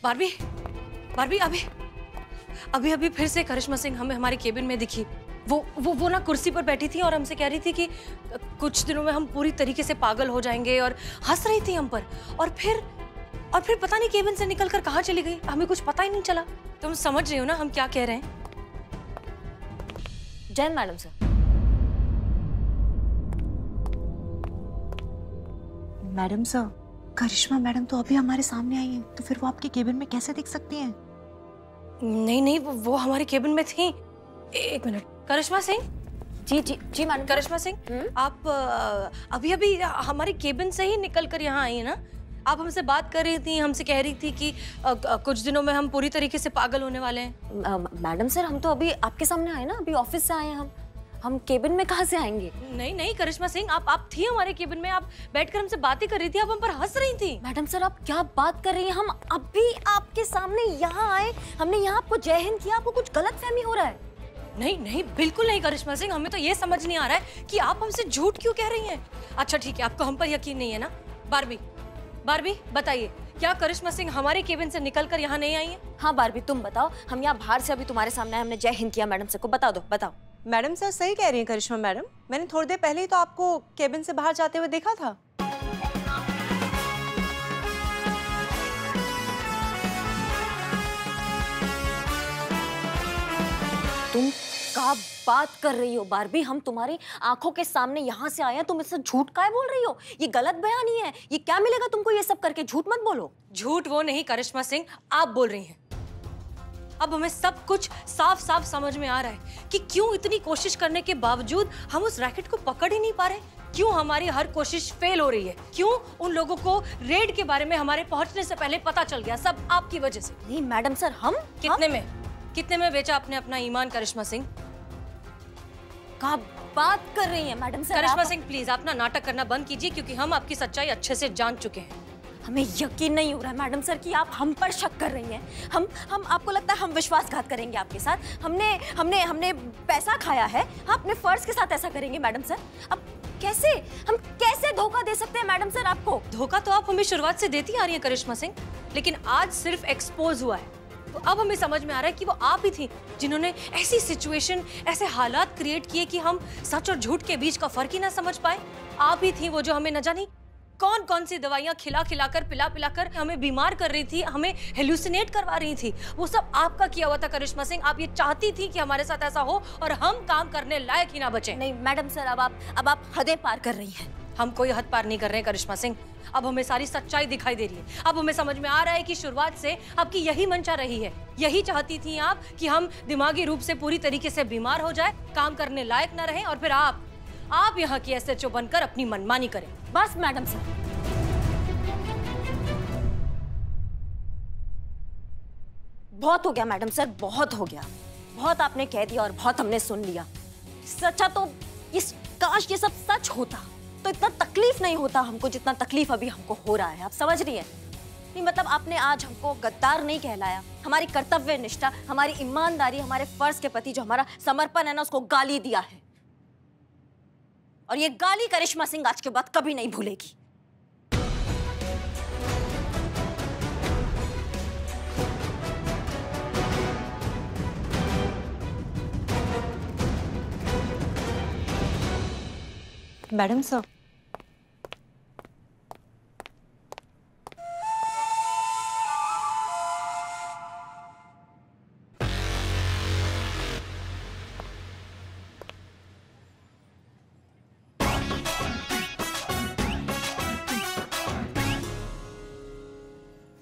Barbie, Barbie अभी अभी अभी फिर से करिश्मा सिंह हमें हमारे केबिन में दिखी। वो ना कुर्सी पर बैठी थी और हमसे कह रही थी कि कुछ दिनों में हम पूरी तरीके से पागल हो जाएंगे और हंस रही थी हम पर। और फिर पता नहीं केबिन से निकलकर कहाँ चली गई, हमें कुछ पता ही नहीं चला। तुम समझ रही हो ना हम क्या कह रहे हैं? Jain madam sir. Madam sir, Karishma madam तो अभी हमारे सामने आई हैं, तो फिर वो आपके केबिन में कैसे दिख सकती हैं? नहीं, वो हमारे केबिन में थी। एक मिनट, करिश्मा सिंह। जी मैडम। करिश्मा सिंह, आप अभी अभी हमारे केबिन से ही निकल कर यहाँ आई है ना? आप हमसे बात कर रही थी, हमसे कह रही थी कि कुछ दिनों में हम पूरी तरीके से पागल होने वाले हैं। मैडम सर, हम तो अभी आपके सामने आए ना, अभी ऑफिस से आए हैं हम केबिन में कहाँ से आएंगे? नहीं करिश्मा सिंह, आप थी हमारे केबिन में, आप बैठकर हमसे बातें कर रही थी, आप हम पर हंस रही थी। मैडम सर, आप क्या बात कर रही हैं? हम अभी आपके सामने यहाँ आए, हमने यहाँ आपको जय हिंद किया, आपको कुछ गलतफहमी हो रहा है। नहीं बिल्कुल नहीं करिश्मा सिंह, हमें तो ये समझ नहीं आ रहा है कि आप हमसे झूठ क्यों कह रही हैं। अच्छा ठीक है, आपको हम पर यकीन नहीं है ना? बारबी बताइए, क्या करिश्मा सिंह हमारे केबिन से निकलकर यहाँ नहीं आई है? हाँ बारबी, तुम बताओ। हम यहाँ बाहर से अभी तुम्हारे सामने आए, हमने जय हिंद किया मैडम सर को। बताओ। मैडम सर सही कह रही हैं करिश्मा मैडम, मैंने थोड़ी देर पहले ही तो आपको केबिन से बाहर जाते हुए देखा था। तुम क्या बात कर रही हो बारबी? हम तुम्हारी आंखों के सामने यहाँ से आए हैं, तुम इससे झूठ काहे बोल रही हो? ये गलत बयानी है। ये क्या मिलेगा तुमको ये सब करके? झूठ मत बोलो। झूठ वो नहीं करिश्मा सिंह, आप बोल रही हैं। अब हमें सब कुछ साफ साफ समझ में आ रहा है कि क्यों इतनी कोशिश करने के बावजूद हम उस रैकेट को पकड़ ही नहीं पा रहे, क्यों हमारी हर कोशिश फेल हो रही है, क्यों उन लोगों को रेड के बारे में हमारे पहुंचने से पहले पता चल गया। सब आपकी वजह से। नहीं मैडम सर, हम कितने में बेचा आपने अपना ईमान करिश्मा सिंह? क्या बात कर रही हैं madam sir? Karishma Singh please, आप ना नाटक करना बंद कीजिए, क्योंकि हम आपकी सच्चाई अच्छे से जान चुके हैं। हमें यकीन नहीं हो रहा है मैडम सर कि आप हम पर शक कर रही हैं। हम आपको लगता है हम विश्वासघात करेंगे आपके साथ? हमने पैसा खाया है, हाँ अपने फर्ज के साथ ऐसा करेंगे मैडम सर? अब हम कैसे धोखा दे सकते हैं मैडम सर आपको? धोखा तो आप हमें शुरुआत से देती आ रही हैं करिश्मा सिंह, लेकिन आज सिर्फ एक्सपोज हुआ है। तो अब हमें समझ में आ रहा है कि वो आप ही थी जिन्होंने ऐसी सिचुएशन, ऐसे हालात क्रिएट किए कि हम सच और झूठ के बीच का फर्क ही ना समझ पाए। आप ही थी वो जो हमें न जानी कौन सी दवाइयां खिलाकर पिला हमें बीमार कर रही थी, हमें हेलुसिनेट करवा रही थी। वो सब आपका किया हुआ था करिश्मा सिंह। आप ये चाहती थी कि हमारे साथ ऐसा हो और हम काम करने लायक ही ना बचे। नहीं मैडम सर, अब आप हदें पार कर रही हैं। हम कोई हद पार नहीं कर रहे हैं करिश्मा सिंह। अब हमें सारी सच्चाई दिखाई दे रही है। अब हमें समझ में आ रहा है कि शुरुआत से आपकी यही मंशा रही है, यही चाहती थी आप कि हम दिमागी रूप से पूरी तरीके से बीमार हो जाए, काम करने लायक ना रहें और फिर आप यहाँ की एसएचओ बनकर अपनी मनमानी करें। बस मैडम सर, बहुत हो गया मैडम सर, बहुत हो गया। बहुत आपने कह दिया और बहुत हमने सुन लिया। सच्चा तो काश ये सब सच होता तो इतना तकलीफ नहीं होता हमको जितना तकलीफ अभी हमको हो रहा है। आप समझ रही हैं? नहीं मतलब आपने आज हमको गद्दार नहीं कहलाया, हमारी कर्तव्य निष्ठा, हमारी ईमानदारी, हमारे फर्ज के प्रति जो हमारा समर्पण है ना, उसको गाली दिया है। और ये गाली करिश्मा सिंह आज के बाद कभी नहीं भूलेगी। मैडम सर,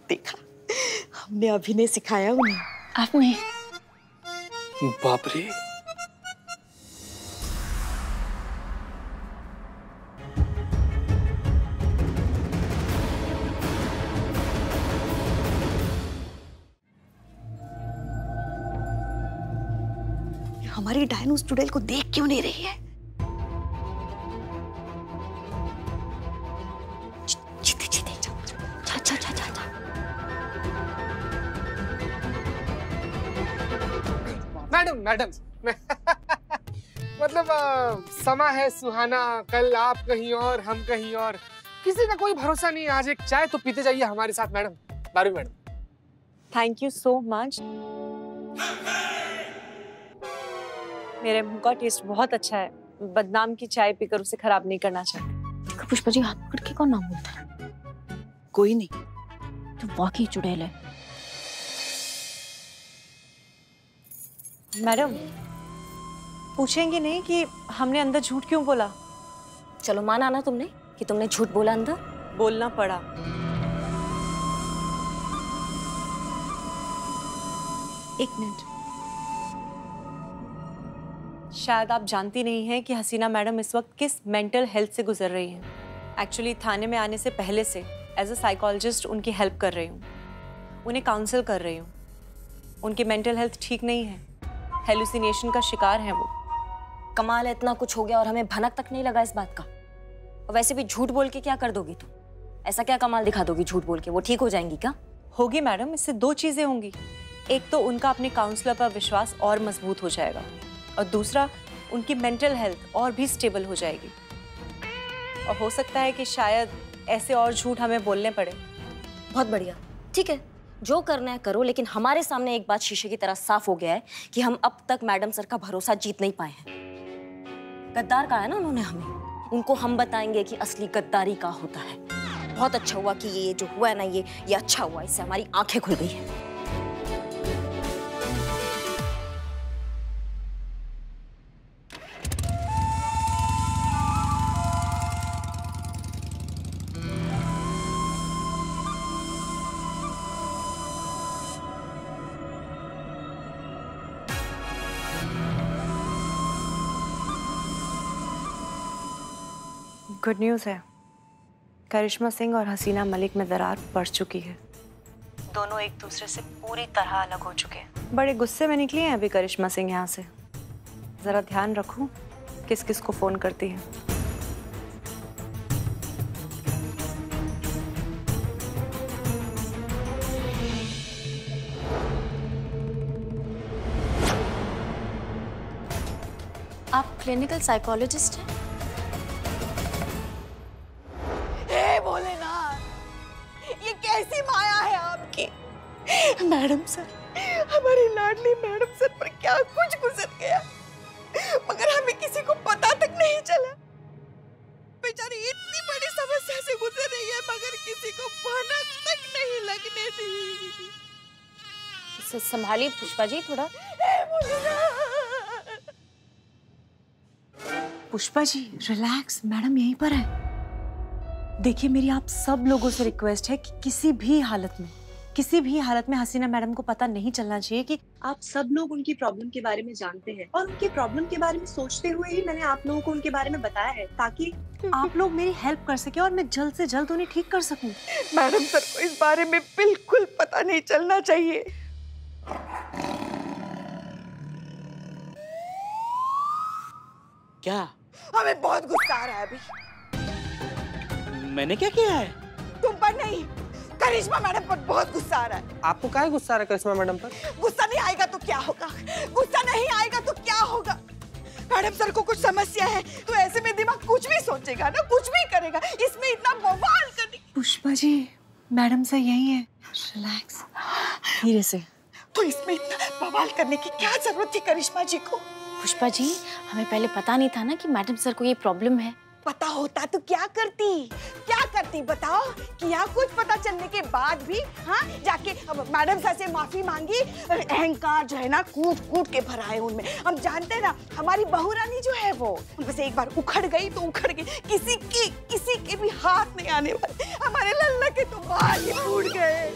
देखा, हमने अभिनय सिखाया उन्हें। आपने? बाप रे, हमारी डायन उस चुड़ैल को देख क्यों नहीं रही है? मैडम मतलब समा है सुहाना, कल आप कहीं और हम कहीं और, किसी का कोई भरोसा नहीं। आज एक चाय तो पीते जाइए हमारे साथ madam. Barbie madam, thank you so much. मेरे मुंह का टेस्ट बहुत अच्छा है। बदनाम की चाय पीकर उसे खराब नहीं करना चाहिए। पुष्पा जी हाथ पकड़ के कौन नाम बोलता है? कोई नहीं। तो वाकई चुड़ैल है। मैडम पूछेंगे नहीं कि हमने अंदर झूठ क्यों बोला? चलो माना ना तुमने कि तुमने झूठ बोला अंदर? बोलना पड़ा। एक मिनट। शायद आप जानती नहीं हैं कि हसीना मैडम इस वक्त किस मेंटल हेल्थ से गुजर रही हैं। एक्चुअली थाने में आने से पहले से एज अ साइकोलॉजिस्ट उनकी हेल्प कर रही हूँ, उन्हें काउंसल कर रही हूँ। उनकी मेंटल हेल्थ ठीक नहीं है, हेलुसिनेशन का शिकार हैं वो। कमाल है, इतना कुछ हो गया और हमें भनक तक नहीं लगा इस बात का। और वैसे भी झूठ बोल के क्या कर दोगी तुम? ऐसा क्या कमाल दिखा दोगी झूठ बोल के? वो ठीक हो जाएंगी क्या? होगी मैडम, इससे दो चीजें होंगी। एक तो उनका अपने काउंसलर पर विश्वास और मजबूत हो जाएगा, और दूसरा उनकी मेंटल हेल्थ और भी स्टेबल हो जाएगी। और हो सकता है कि शायद ऐसे और झूठ हमें बोलने पड़े। बहुत बढ़िया, ठीक है, जो करना है करो, लेकिन हमारे सामने एक बात शीशे की तरह साफ हो गया है कि हम अब तक मैडम सर का भरोसा जीत नहीं पाए हैं। गद्दार कहा है ना उन्होंने हमें, उनको हम बताएंगे कि असली गद्दारी का होता है। बहुत अच्छा हुआ कि ये जो हुआ है ना, ये अच्छा हुआ, इससे हमारी आंखें खुल गई हैं। गुड न्यूज़ है, करिश्मा सिंह और हसीना मलिक में दरार पड़ चुकी है। दोनों एक दूसरे से पूरी तरह अलग हो चुके हैं। बड़े गुस्से में निकली हैं अभी करिश्मा सिंह यहाँ से। जरा ध्यान रखूं किस किस को फोन करती है। आप क्लिनिकल साइकोलॉजिस्ट हैं? ये कैसी माया है आपकी? मैडम सर, हमारी लाडली मैडम सर पर क्या कुछ गुजर गया, मगर हमें किसी को पता तक नहीं चला। बेचारी इतनी बड़ी समस्या से गुजर रही है, मगर किसी को भनक तक नहीं लगने दी। संभालिए पुष्पा जी थोड़ा। पुष्पा जी रिलैक्स, मैडम यहीं पर है। देखिए मेरी आप सब लोगों से रिक्वेस्ट है कि किसी भी हालत में हसीना मैडम को पता नहीं चलना चाहिए कि आप सब लोग उनकी प्रॉब्लम के बारे में जानते हैं, और उनकी प्रॉब्लम के बारे में सोचते हुए ही मैंने आप लोगों को उनके बारे में बताया है, ताकि आप लोग मेरी हेल्प कर सके और मैं जल्द से जल्द उन्हें ठीक कर सकूं। मैडम सर को इस बारे में बिल्कुल पता नहीं चलना चाहिए। क्या? हमें बहुत गुस्सा आ रहा है अभी। मैंने क्या किया है? तुम पर नहीं, करिश्मा मैडम पर बहुत गुस्सा आ रहा है। आपको क्या गुस्सा आ रहा है करिश्मा मैडम पर? गुस्सा नहीं आएगा तो क्या होगा? गुस्सा नहीं आएगा तो क्या होगा? मैडम सर को कुछ समस्या है तो ऐसे में दिमाग कुछ भी सोचेगा ना, कुछ भी करेगा। इसमें इतना बवाल करने। पुष्पा जी मैडम से यही है, रिलैक्स, धीरे से। तो इसमें इतना बवाल करने की क्या जरूरत थी करिश्मा जी को? पुष्पा जी हमें पहले पता नहीं था ना कि मैडम सर को ये प्रॉब्लम है। पता होता तो क्या करती बताओ? क्या कुछ पता चलने के बाद भी जाके मैडम सर से माफी मांगी। अहंकार जो है ना कूट कूट के भरा है उनमें। हम जानते हैं ना, हमारी बहू रानी जो है वो बस एक बार उखड़ गई तो उखड़ गई। किसी के भी हाथ नहीं आने वाले। हमारे लल्ला के तो बाल ही टूट गए।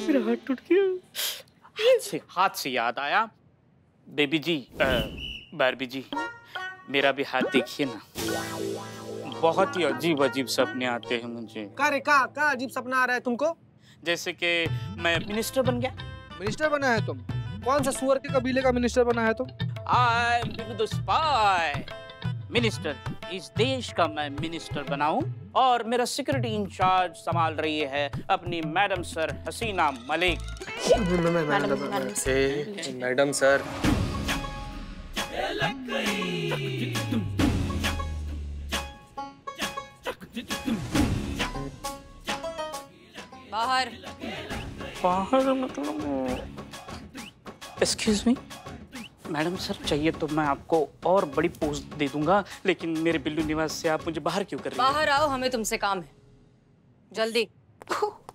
मेरा हाथ टूट गया। हाथ से याद आया, बेबी जी, बारबी जी, मेरा भी हाथ देखिए ना। बहुत ही अजीब अजीब सपने आते हैं मुझे। क्या अजीब सपना आ रहा है तुमको? जैसे कि मैं मिनिस्टर बन गया। मिनिस्टर बना है तुम? कौन सा सुअर के कबीले का मिनिस्टर बना है तुम? I am the spy minister. इस देश का मैं मिनिस्टर बनाऊं और मेरा सिक्योरिटी इंचार्ज संभाल रही है अपनी मैडम सर हसीना मलिक। मैडम सर, बाहर। बाहर मतलब? एक्सक्यूज मी मैडम, सर चाहिए तो मैं आपको और बड़ी पोस्ट दे दूंगा, लेकिन मेरे बिल्लू निवास से आप मुझे बाहर क्यों कर रही हैं? बाहर आओ, हमें तुमसे काम है, जल्दी।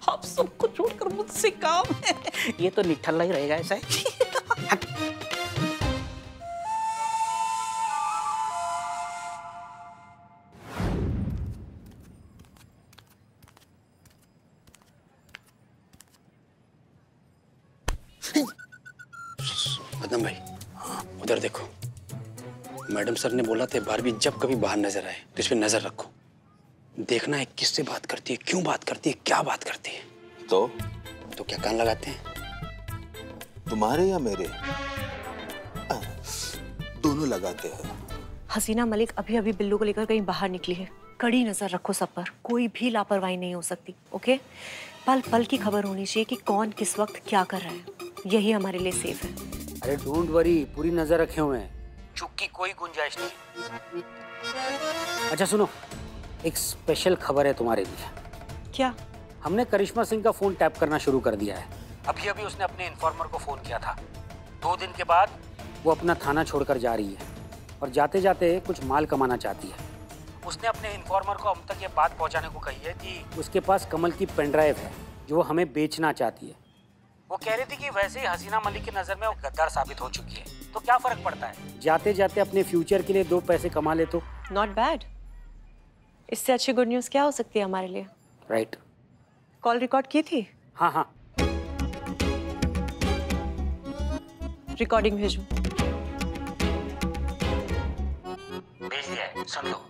आप सबको छोड़कर मुझसे काम है? ये तो निठल्ला ही रहेगा ऐसा है। मदन भाई, उधर देखो। मैडम सर ने बोला था बारबी जब कभी बाहर नजर आए तो इस पे नजर रखो। देखना है किससे बात करती है, क्यों बात करती है, क्या बात करती है। तो क्या कान लगाते हैं? तुम्हारे या मेरे? दोनों लगाते हैं। हसीना मलिक अभी अभी बिल्लू को लेकर कहीं बाहर निकली है। कड़ी नजर रखो सब पर, कोई भी लापरवाही नहीं हो सकती। ओके, पल पल की खबर होनी चाहिए कि कौन किस वक्त क्या कर रहा है। यही हमारे लिए सेफ है। अरे डोंट वरी, पूरी नजर रखे हुए हैं, चूक की कोई गुंजाइश नहीं। अच्छा सुनो, एक स्पेशल खबर है तुम्हारे लिए। क्या? हमने करिश्मा सिंह का फोन टैप करना शुरू कर दिया है। अभी अभी उसने अपने इन्फॉर्मर को फोन किया था। 2 दिन के बाद वो अपना थाना छोड़कर जा रही है और जाते जाते कुछ माल कमाना चाहती है। उसने अपने इन्फॉर्मर को हम तक ये बात पहुंचाने को कही है कि उसके पास कमल की पेनड्राइव है जो वो हमें बेचना चाहती है। वो कह रही थी कि वैसे ही हसीना मलिक की नज़र में वो गद्दार साबित हो चुकी है, तो क्या फर्क पड़ता है, जाते जाते अपने फ्यूचर के लिए 2 पैसे कमा ले तो। Not bad. इससे अच्छी गुड न्यूज़ क्या हो सकती है हमारे लिए? राइट। कॉल रिकॉर्ड की थी? हाँ हाँ, रिकॉर्डिंग भेजो। भेज दिया है, सुन लो।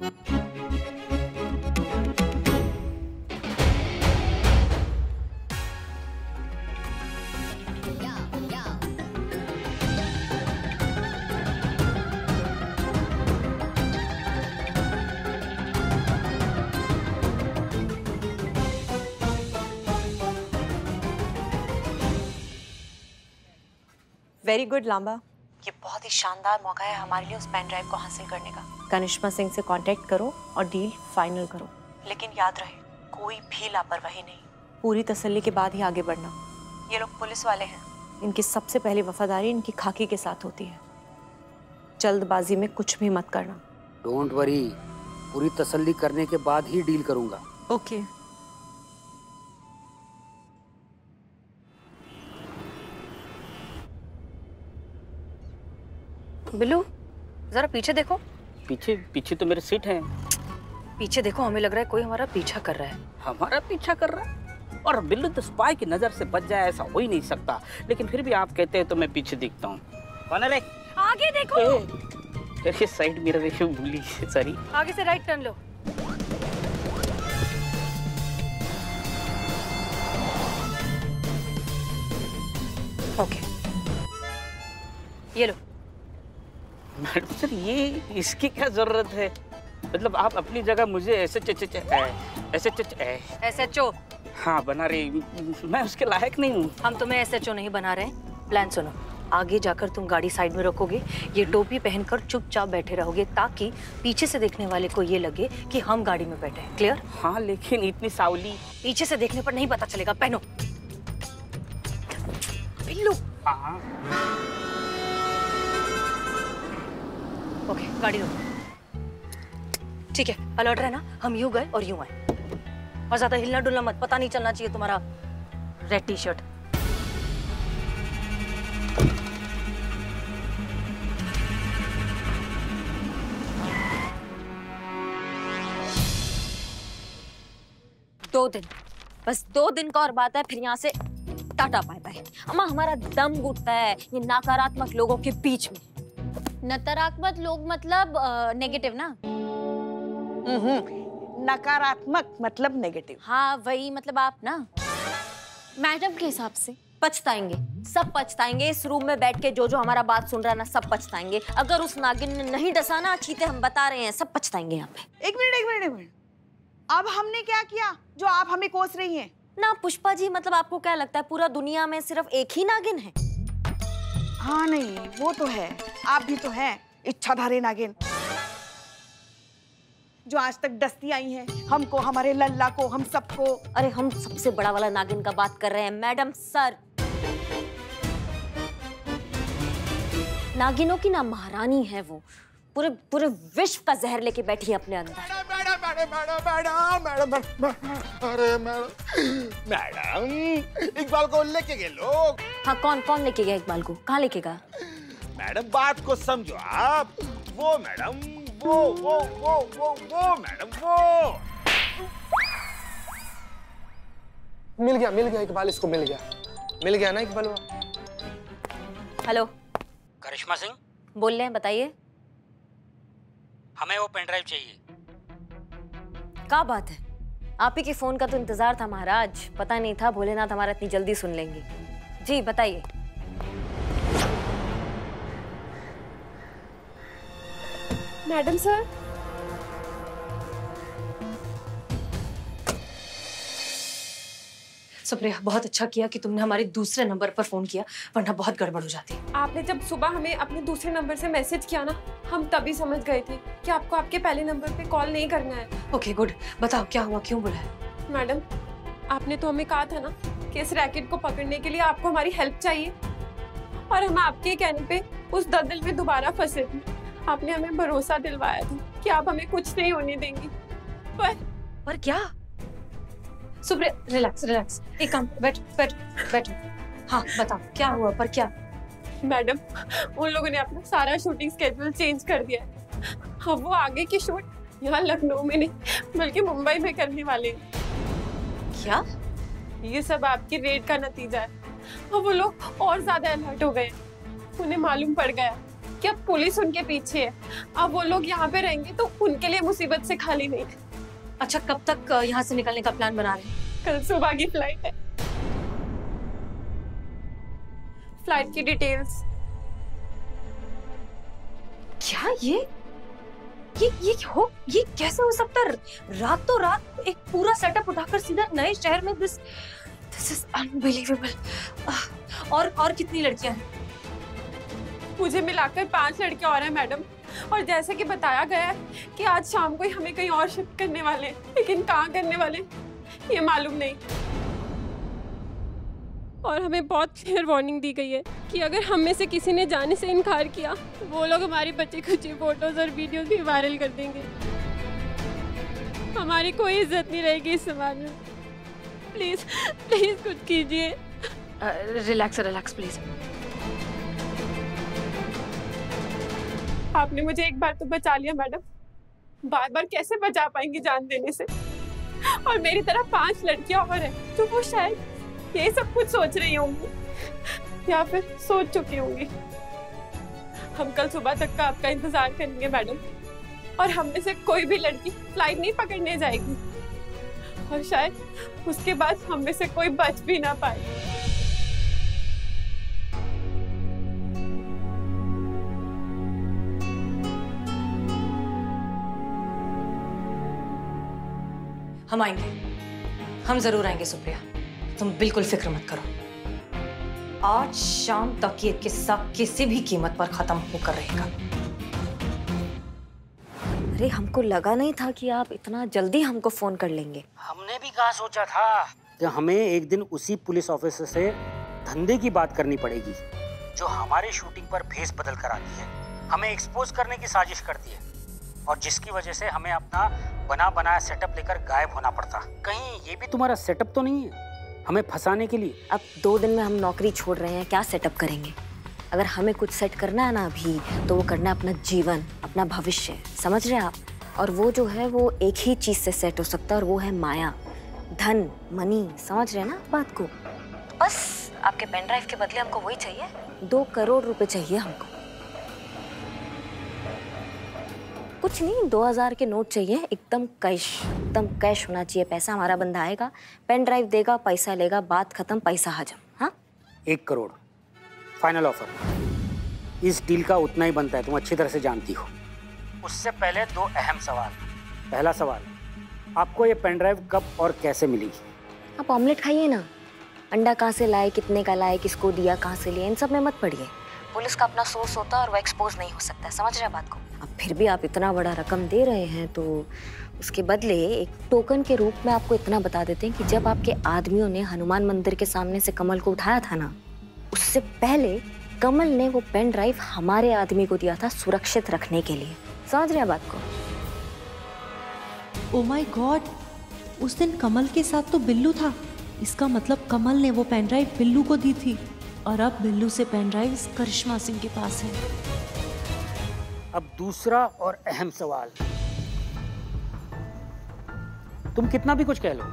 वेरी गुड लांबा, ये बहुत ही शानदार मौका है हमारे लिए उस पेन ड्राइव को हासिल करने का। करिश्मा सिंह से कांटेक्ट करो और डील फाइनल करो, लेकिन याद रहे कोई भी लापरवाही नहीं। पूरी तसल्ली के बाद ही आगे बढ़ना। ये लोग पुलिस वाले हैं, इनकी सबसे पहली वफादारी इनकी खाकी के साथ होती है। जल्दबाजी में कुछ भी मत करना। डोंट वरी, पूरी तसल्ली करने के बाद ही डील करूंगा। ओके। बिल्लू जरा पीछे देखो। पीछे? पीछे तो मेरे सीट हैं। पीछे देखो, हमें लग रहा है कोई हमारा पीछा कर रहा है। हमारा पीछा कर रहा है? और बिल्लू तो स्पाई की नजर से बच जाए ऐसा हो ही नहीं सकता, लेकिन फिर भी आप कहते हैं तो मैं पीछे दिखता हूँ। कौन है रे? आगे देखो। ये साइड मिरर देखो, भूली सॉरी। आगे से राइट टर्न लो। ओके, ये लो। मैडम सर, ये इसकी क्या जरूरत है? मतलब आप अपनी जगह मुझे SHO हाँ बना रही, मैं उसके लायक नहीं हूँ। हम तुम्हें SHO नहीं बना रहे। प्लान सुनो, आगे जाकर तुम गाड़ी साइड में रखोगे, ये टोपी पहनकर चुपचाप बैठे रहोगे ताकि पीछे से देखने वाले को ये लगे कि हम गाड़ी में बैठे हैं। क्लियर? हाँ, लेकिन इतनी सावली पीछे से देखने पर नहीं पता चलेगा। पहनो। बिल्लू। ओके, गाड़ी रोको। ठीक है, अलर्ट रहना। हम यूं गए और यूं आए, और ज्यादा हिलना डुलना मत। पता नहीं चलना चाहिए तुम्हारा रेड टी-शर्ट। दो दिन, बस 2 दिन का और बात है, फिर यहाँ से टाटा बाय बाय। अम्मा, हमारा दम घुटता है ये नकारात्मक लोगों के बीच में। नकारात्मक लोग मतलब नेगेटिव ना? नकारात्मक मतलब नेगेटिव। हाँ वही, मतलब आप ना मैडम के हिसाब से पछताएंगे, सब पछताएंगे। इस रूम में बैठ के जो जो हमारा बात सुन रहा है ना, सब पछताएंगे। अगर उस नागिन ने नहीं डसा ना, चीते हम बता रहे हैं, सब पछताएंगे यहाँ पे। एक मिनट। अब हमने क्या किया जो आप हमें कोस रही हैं? ना पुष्पा जी, मतलब आपको क्या लगता है पूरा दुनिया में सिर्फ एक ही नागिन है? हाँ नहीं, वो तो है, आप भी तो हैं इच्छाधारी नागिन। जो आज तक डसती आई हैं हमको, हमारे लल्ला को, हम सबको। अरे हम सबसे बड़ा वाला नागिन का बात कर रहे हैं मैडम सर। नागिनों की ना महारानी है वो, पूरे पूरे विश्व का जहर लेके बैठी है अपने अंदर। अरे मैडम इकबाल को लेके गए लोग। हाँ, कौन कौन लेके गया इकबाल को? कहाँ लेके गया? मैडम बात को समझो आप। वो मैडम वो मैडम वो। मिल गया इकबाल, इसको मिल गया ना इकबाल। हेलो, करिश्मा सिंह बोल रहे हैं, बताइए। हमें वो पेन ड्राइव चाहिए। क्या बात है? आप ही के फोन का तो इंतजार था महाराज, पता नहीं था भोलेनाथ हमारा इतनी जल्दी सुन लेंगे। जी बताइए। मैडम सर, सुप्रिया, बहुत अच्छा किया कि तुमने हमारे दूसरे नंबर पर फोन किया, वरना बहुत गड़बड़ हो जाती। आपने जब सुबह हमें अपने दूसरे नंबर से मैसेज किया ना, हम तभी समझ गए थे कि आपको आपके पहले नंबर पे कॉल नहीं करना है। ओके गुड, बताओ क्या हुआ, क्यों बुलाया? मैडम, आपने तो हमें कहा था ना कि इस रैकेट को पकड़ने के लिए आपको हमारी हेल्प चाहिए, और हम आपके कहने पे उस दलदल में दोबारा फंसे थे। आपने हमें भरोसा दिलवाया था कि आप हमें कुछ नहीं होने देंगी, पर क्या? सुप्रिया रिलैक्स, एक काम, बैठो। हाँ बताओ क्या हुआ, पर क्या? मैडम, उन लोगों ने अपना सारा शूटिंग स्केड्यूल चेंज कर दिया है। अब वो आगे की शूट यहाँ लखनऊ में नहीं बल्कि मुंबई में करने वाले हैं। क्या? ये सब आपकी रेड का नतीजा है। अब वो लोग और ज्यादा अलर्ट हो गए। उन्हें मालूम पड़ गया कि अब पुलिस उनके पीछे है। अब वो लोग यहाँ पे रहेंगे तो उनके लिए मुसीबत से खाली नहीं। अच्छा, कब तक यहाँ से निकलने का प्लान बना रहे हैं? कल सुबह की फ्लाइट है। फ्लाइट की डिटेल्स। क्या ये कैसे हो सकता है? रातों रात एक पूरा सेटअप उठाकर सीधा नए शहर में। This is unbelievable. और कितनी लड़कियां हैं? मुझे मिलाकर 5 लड़के और हैं मैडम, और जैसे कि बताया गया है कि आज शाम को ही हमें कहीं और शिफ्ट करने वाले हैं, लेकिन कहाँ करने वाले ये मालूम नहीं। और हमें बहुत क्लियर वार्निंग दी गई है कि अगर हम में से किसी ने जाने से इनकार किया, वो लोग हमारी बच्चे कुछ फोटोज और वीडियोस भी वायरल कर देंगे। हमारी कोई इज्जत नहीं रहेगी इस समाज में। प्लीज कुछ कीजिए। Relax please. आपने मुझे एक बार तो बचा लिया मैडम, बार बार कैसे बचा पाएंगी जान देने से? और मेरी तरह 5 लड़कियां और हैं जो वो शायद ये सब कुछ सोच रही होंगी या फिर सोच चुकी होंगी। हम कल सुबह तक का आपका इंतजार करेंगे मैडम, और हम में से कोई भी लड़की फ्लाइट नहीं पकड़ने जाएगी, और शायद उसके बाद हम में से कोई बच भी ना पाए। हम आएंगे, हम जरूर आएंगे सुप्रिया, तुम बिल्कुल फिक्र मत करो। आज शाम तक ये किस्सा किसी भी कीमत पर खत्म होकर रहेगा। अरे हमको लगा नहीं था कि आप इतना जल्दी हमको फोन कर लेंगे। हमने भी कहाँ सोचा था कि हमें एक दिन उसी पुलिस ऑफिसर से धंधे की बात करनी पड़ेगी जो हमारे शूटिंग पर भेस बदल कर आती है, हमें एक्सपोज करने की साजिश करती है, और जिसकी वजह से हमें अपना बना बनाया सेटअप लेकर गायब होना पड़ता। कहीं ये भी तुम्हारा सेटअप तो नहीं है हमें फंसाने के लिए? अब 2 दिन में हम नौकरी छोड़ रहे हैं, क्या सेटअप करेंगे? अगर हमें कुछ सेट करना है ना अभी, तो वो करना है अपना जीवन, अपना भविष्य, समझ रहे हैं आप? और वो जो है वो एक ही चीज से सेट हो सकता है, और वो है माया, धन, मनी, समझ रहे हैं ना बात को? बस आपके पेन ड्राइव के बदले हमको वही चाहिए, 2 करोड़ रुपए चाहिए हमको। कुछ नहीं, 2000 के नोट चाहिए, एकदम कैश होना चाहिए। पैसा हमारा बंदा आएगा, पेन ड्राइव देगा, पैसा लेगा, बात खत्म, पैसा हजम। हाँ, 1 करोड़ फाइनल ऑफर। इस डील का उतना ही बनता है, तुम अच्छी तरह से जानती हो। उससे पहले 2 अहम सवाल। पहला सवाल, आपको ये पेन ड्राइव कब और कैसे मिली? आप ऑमलेट खाइए ना, अंडा कहाँ से लाए, कितने का लाए, किसको दिया, कहाँ से लिया, इन सब में मत पड़िए। पुलिस का अपना सोर्स होता है और वो एक्सपोज नहीं हो सकता, समझ रहे हैं बात को? अब फिर भी आप इतना बड़ा रकम दे रहे हैं तो उसके बदले एक टोकन के रूप में आपको इतना बता देते हैं कि जब आपके आदमियों ने हनुमान मंदिर के सामने से कमल को उठाया था ना, उससे पहले कमल ने वो पेन ड्राइव हमारे आदमी को दिया था सुरक्षित रखने के लिए। समझ रहे हैं बात को? ओ माय गॉड, उस दिन कमल के साथ तो बिल्लू था। इसका मतलब कमल ने वो पेन ड्राइव बिल्लू को दी थी और अब बिल्लू से पेन ड्राइव करिश्मा सिंह के पास है। अब दूसरा और अहम सवाल, तुम कितना भी कुछ कह लो,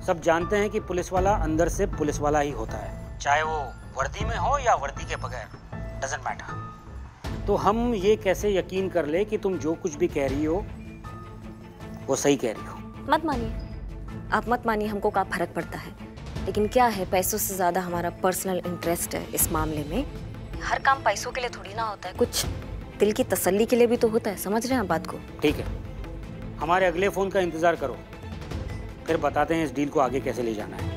सब जानते हैं कि पुलिस वाला अंदर से पुलिस वाला ही होता है, चाहे वो वर्दी में हो या वर्दी के बगैर, डजंट मैटर। तो हम ये कैसे यकीन कर ले कि तुम जो कुछ भी कह रही हो वो सही कह रही हो? मत मानिए, आप मत मानिए, हमको क्या फर्क पड़ता है। लेकिन क्या है, पैसों से ज्यादा हमारा पर्सनल इंटरेस्ट है इस मामले में। हर काम पैसों के लिए थोड़ी ना होता है, कुछ दिल की तसल्ली के लिए भी तो होता है। समझ रहे हैं बात को? ठीक है, हमारे अगले फोन का इंतजार करो, फिर बताते हैं इस डील को आगे कैसे ले जाना है।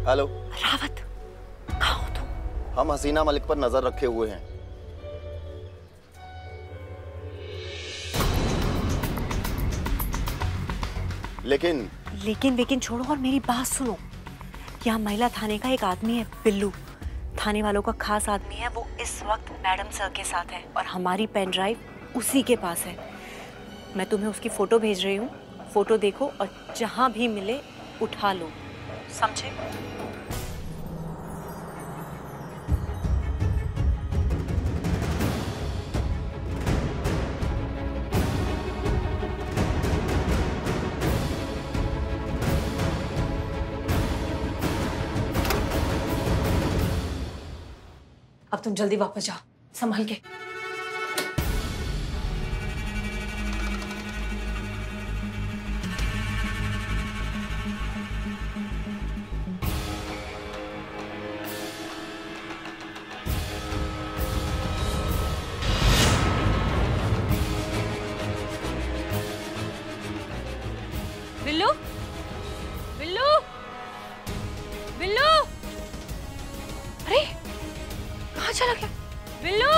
हेलो रावत, कहाँ हो तुम? हम हसीना मलिक पर नजर रखे हुए हैं। लेकिन छोड़ो और मेरी बात सुनो। यहाँ महिला थाने का एक आदमी है बिल्लू, थाने वालों का खास आदमी है। वो इस वक्त मैडम सर के साथ है और हमारी पेन ड्राइव उसी के पास है। मैं तुम्हें उसकी फोटो भेज रही हूँ, फोटो देखो और जहाँ भी मिले उठा लो, समझे? अब तुम जल्दी वापस जाओ, संभल के। बिल्लू, बिल्लू, बिल्लू, अरे कहाँ चला गया बिल्लू?